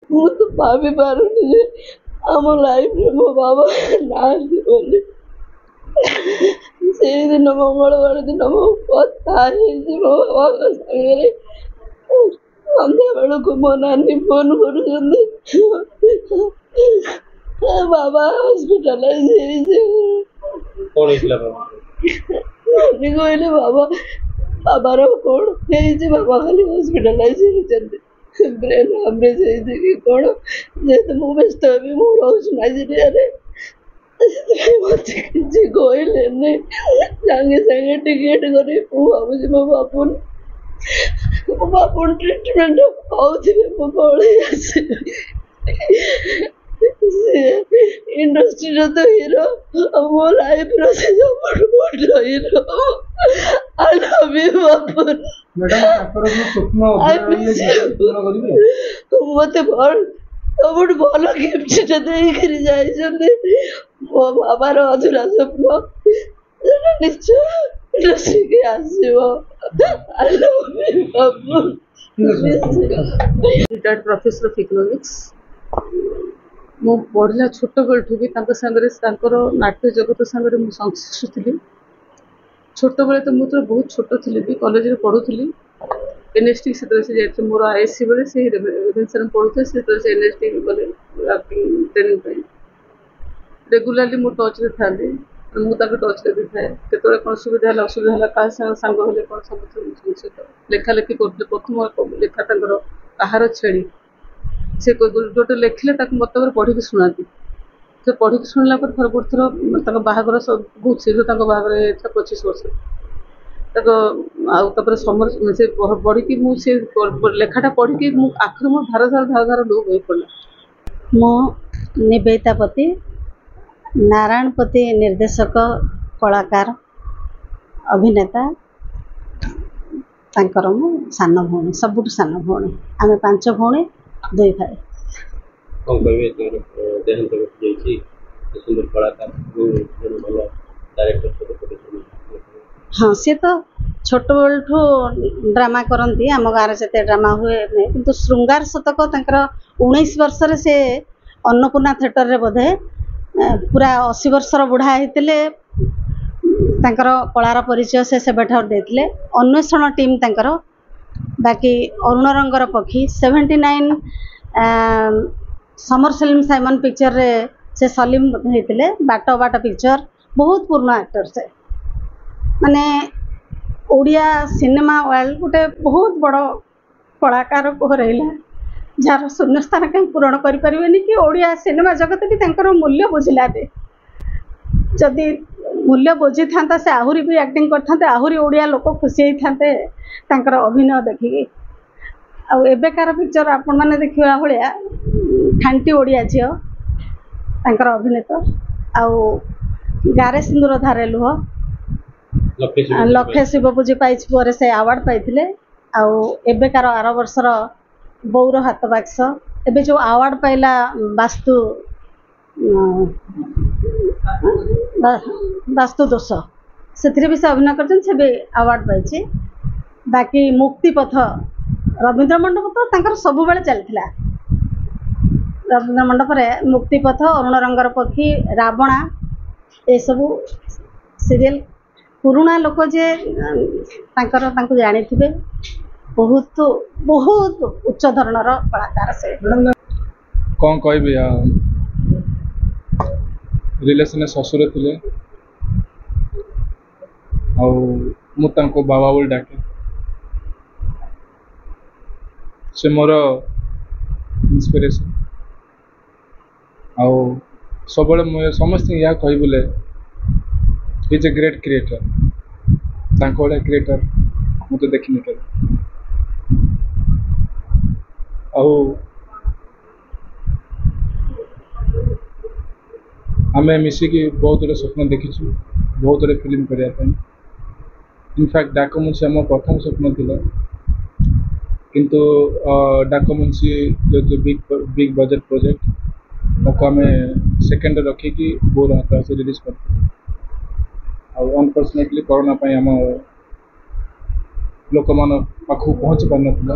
ମୁଁ ତ ଭାବି ପାରୁନି ଯେ ଆମ ଲାଇଫରେ ମୋ ବାବା ନାହାନ୍ତି ବୋଲି। ସେଇଦିନ ମଙ୍ଗଳବାର ଦିନ ମୁଁ କଥା ହେଇଛି ମୋ ବାବାଙ୍କ ସାଙ୍ଗରେ। ସନ୍ଧ୍ୟା ବେଳକୁ ମୋ ନାନୀ ଫୋନ କରୁଛନ୍ତି, ବାବା ହସ୍ପିଟାଲାଇଜ ହେଇଛି। ନାନୀ କହିଲେ ବାବାର କଣ ହେଇଛି, ବାବା ଖାଲି ହସ୍ପିଟାଲାଇଜ ହେଇଛନ୍ତି, ବ୍ରେନ୍ ହାମରେଜ ହେଇଛି କି କଣ। ଯେହେତୁ ମୁଁ ବ୍ୟସ୍ତ ହେବି, ମୁଁ ରହୁଛି ନାଇଜେରିଆରେ, ସେଥିପାଇଁ ମତେ କିଛି କହିଲେନି। ସାଙ୍ଗେ ସାଙ୍ଗେ ଟିକେଟ କରି ମୁଁ ଭାବୁଛି ମୋ ବାପୁନ ଟ୍ରିଟମେଣ୍ଟ ହଉଥିବେ, ମୁଁ ପଳେଇ ଆସିବି। ଇଣ୍ଡଷ୍ଟ୍ରିର ତ ହିରୋ, ମୋ ଲାଇଫର ସେ ସବୁଠୁ ବଡ଼ hero. I love you Bapun. ମତେ ସବୁଠୁ ଭଲ ଗିଫ୍ଟଟା ଦେଇକିରି ଯାଇଛନ୍ତି। ମୋ ବାବାର ଅଧୁରା ସ୍ୱପ୍ନ ସେଟା ନିଶ୍ଚୟ ଇଣ୍ଡଷ୍ଟ୍ରିକି ଆସିବ। I love you Bapun. Retired professor of economics. मु पढ़ला छोट बेलू भी नाट्य जगत सागर संश्लिष्ट थी। छोट बेले तो मुझे बहुत छोट थी भी कॉलेज में पढ़ुली। एनएसटी से मोर आईएससी बेले से रेभेन्सा में पढ़ुते से एनएसटी गले ट्रेनिंग रेगुलाली मो टच रे था मुझे टच रे भी थाए केतरे कौन सुविधा है असुविधा है क्या सांग हेल्ले कौन सब सहित लेखालेखि करते। प्रथम लेखा कहार छेड़ी से जोटे लिखिले मत पढ़ी शुणा से पढ़ी शुणला थर गोटे थर बाहागर सब बहुत शीघ्र बाहागर 25 वर्ष आउे समर से पढ़ी मुझे लेखाटा पढ़ी आखिर मो धार धार धार धार डूब हो पड़ा। मो निवेदितापति नारायणपति निर्देशक कलाकार अभिनेता तांकर मो सान भौणी सबुठ सान भौणी आम 5 भौणी 2 भाई। हाँ सी तो छोट बेलू ड्रामा करती आम गाँव जिते ड्रामा हुए किंतु श्रृंगार शतक 19 वर्ष से अन्नपूर्णा थिएटर रे बोधे पूरा 80 वर्षर बुढ़ा होते कलार परिचय से सेबेठार देते अन्वेषण टीम तांकर। बाकी अरुण रंगर पक्षी 79 समर फिल्म साइमन पिक्चर रे से सलीम होते बाट बाट पिक्चर बहुत पुराना एक्टर से माने ओडिया सिनेमा वर्ल्ड गोटे बहुत बड़ कलाकार को रहा जार शून्यस्थान कहीं पूरण करें कि ओडिया सिनेमा जगत भी तांकर मूल्य बुझिला जदि मूल्य बुझी था से आहरी भी एक्टिंग करते आहरी ओडिया लोक खुशी होते तांकर अभिनय देखिकी। आबेकार पिक्चर आपण मैंने देखा भाया खांटी ओडिया झील तांकर अभिनेता आउ गारे सिंदूर धारे लुह लक्षे शिवपूजी पाई पर से अवार्ड पाई आबेकार आर वर्षर बौर हाथ बाक्स एबे जो अवार्ड पाइला वास्तु दोष से भी से अभिनय कर अवार्ड पाई। बाकी मुक्तिपथ रवींद्र मंडप तो सब बेले चलता रवींद्र मंडप रे मुक्तिपथ अरुण रंगर पक्षी रावणा ये सब सीरियल पुराना लोक जे जानी थे बहुत बहुत उच्च धरणर कलाकार से कौन कह रिलेशन ससुर थे आउ बाबा बोल डाके से मोर इंस्पिरेशन आउ सब समस्त या कह बोले is a great creator Bhaya creator मुझे देखनी के आम मिसिकी बहुत गुड स्वप्न देखीचु बहुत गुड फिल्म करने इनफैक्ट डाकमुंशी आम प्रथम स्वप्न थी किंतु डाकमुंशी जो बिग बजेट प्रोजेक्ट आम सेकेंड रखिकी बोर हाथ से रिलीज कर अनफॉर्चुनेटली कोरोना आम लोक मान पाखु पहुँची पार ना।